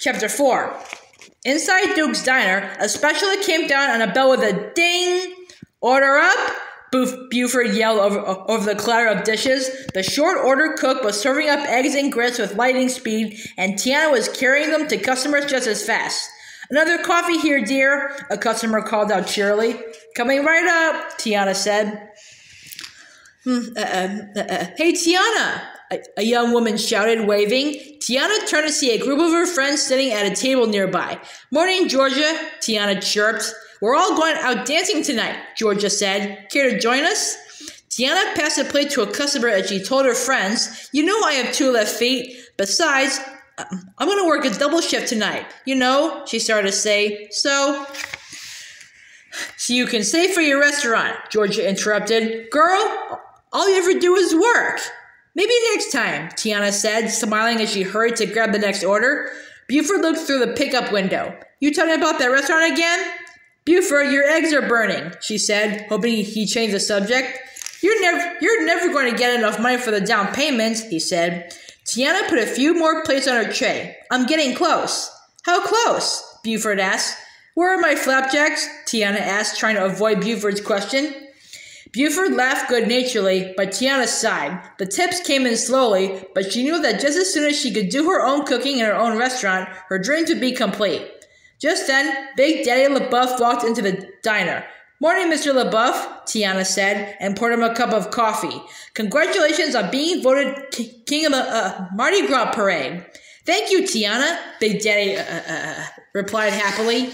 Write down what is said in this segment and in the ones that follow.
Chapter 4. Inside Duke's diner, a specialist came down on a bell with a ding. Order up, Buford yelled over the clatter of dishes. The short-order cook was serving up eggs and grits with lightning speed, and Tiana was carrying them to customers just as fast. Another coffee here, dear, a customer called out cheerily. Coming right up, Tiana said. Hey, Tiana, a young woman shouted, waving. Tiana turned to see a group of her friends sitting at a table nearby. Morning, Georgia, Tiana chirped. We're all going out dancing tonight, Georgia said. Care to join us? Tiana passed a plate to a customer as she told her friends, You know I have 2 left feet. Besides, I'm going to work a double shift tonight. You know, she started to say. So you can save for your restaurant, Georgia interrupted. Girl, all you ever do is work. Maybe next time, Tiana said, smiling as she hurried to grab the next order. Buford looked through the pickup window. You talking about that restaurant again? Buford, your eggs are burning, she said, hoping he changed the subject. You're never going to get enough money for the down payment, he said. Tiana put a few more plates on her tray. I'm getting close. How close? Buford asked. Where are my flapjacks? Tiana asked, trying to avoid Buford's question. Buford laughed good-naturedly, but Tiana sighed. The tips came in slowly, but she knew that just as soon as she could do her own cooking in her own restaurant, her dreams would be complete. Just then, Big Daddy LaBeouf walked into the diner. Morning, Mr. LaBeouf, Tiana said, and poured him a cup of coffee. Congratulations on being voted king of the Mardi Gras parade. Thank you, Tiana, Big Daddy replied happily.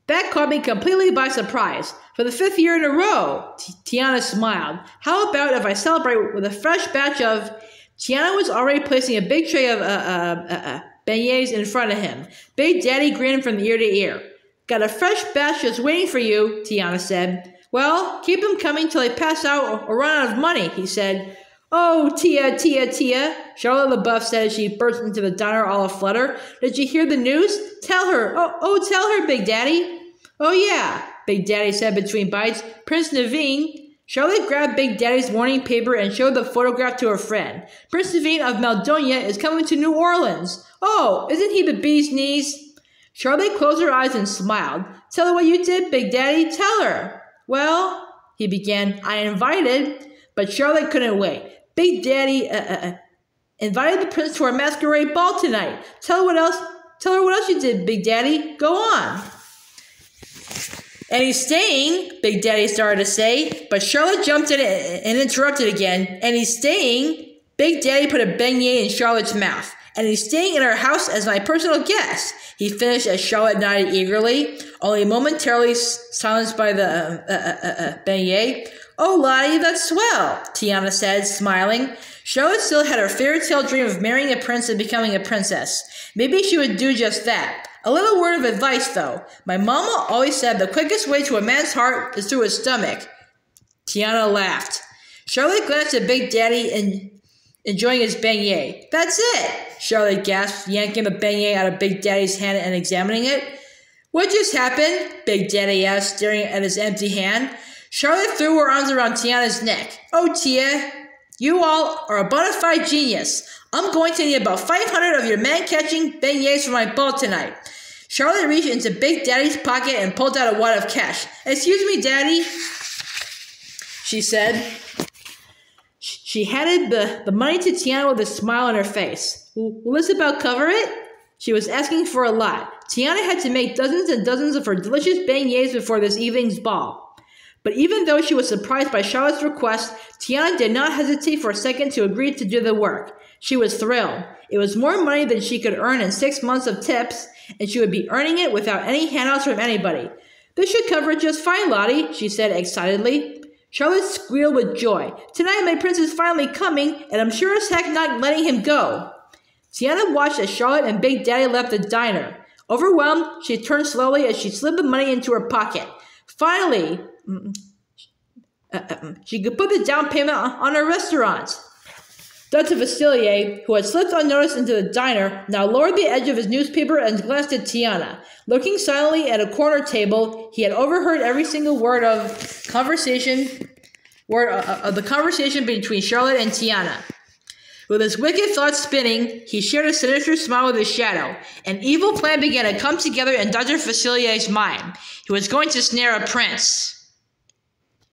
That caught me completely by surprise. For the 5th year in a row, Tiana smiled. How about if I celebrate with a fresh batch of... Tiana was already placing a big tray of beignets in front of him. Big Daddy grinned from ear to ear. Got a fresh batch just waiting for you, Tiana said. Well, keep them coming till I pass out or run out of money, he said. Oh, Tia, Charlotte LaBeouf said as she burst into the diner all aflutter. Did you hear the news? Tell her. Oh, tell her, Big Daddy. Oh, yeah, Big Daddy said between bites. Prince Naveen. Charlotte grabbed Big Daddy's morning paper and showed the photograph to her friend. Prince Naveen of Maldonia is coming to New Orleans. Oh, isn't he the bee's knees? Charlotte closed her eyes and smiled. Tell her what you did, Big Daddy. Tell her. Well, he began. I invited, but Charlotte couldn't wait. Big Daddy invited the prince to our masquerade ball tonight. Tell her what else you did, Big Daddy. Go on. And he's staying, Big Daddy started to say, but Charlotte jumped in and interrupted again. And he's staying. Big Daddy put a beignet in Charlotte's mouth. And he's staying in our house as my personal guest, he finished as Charlotte nodded eagerly, only momentarily silenced by the beignet. Oh, Lottie, that's swell, Tiana said, smiling. Charlotte still had her fairy tale dream of marrying a prince and becoming a princess. Maybe she would do just that. A little word of advice, though. My mama always said the quickest way to a man's heart is through his stomach. Tiana laughed. Charlotte glanced at Big Daddy and enjoying his beignet. That's it, Charlotte gasped, yanking the beignet out of Big Daddy's hand and examining it. What just happened? Big Daddy asked, staring at his empty hand. Charlotte threw her arms around Tiana's neck. Oh, Tia, you all are a bona fide genius. I'm going to need about 500 of your man-catching beignets for my ball tonight. Charlotte reached into Big Daddy's pocket and pulled out a wad of cash. Excuse me, Daddy, she said. She handed the money to Tiana with a smile on her face. Will this about cover it? She was asking for a lot. Tiana had to make dozens and dozens of her delicious beignets before this evening's ball. But even though she was surprised by Charlotte's request, Tiana did not hesitate for a second to agree to do the work. She was thrilled. It was more money than she could earn in 6 months of tips, and she would be earning it without any handouts from anybody. This should cover it just fine, Lottie, she said excitedly. Charlotte squealed with joy. Tonight my prince is finally coming, and I'm sure as heck not letting him go. Tiana watched as Charlotte and Big Daddy left the diner. Overwhelmed, she turned slowly as she slid the money into her pocket. Finally, she could put the down payment on her restaurant. Dr. Vasilier, who had slipped unnoticed into the diner, now lowered the edge of his newspaper and glanced at Tiana. Looking silently at a corner table, he had overheard every single word of the conversation between Charlotte and Tiana. With his wicked thoughts spinning, he shared a sinister smile with his shadow. An evil plan began to come together in Dr. Facilier's mind. He was going to snare a prince.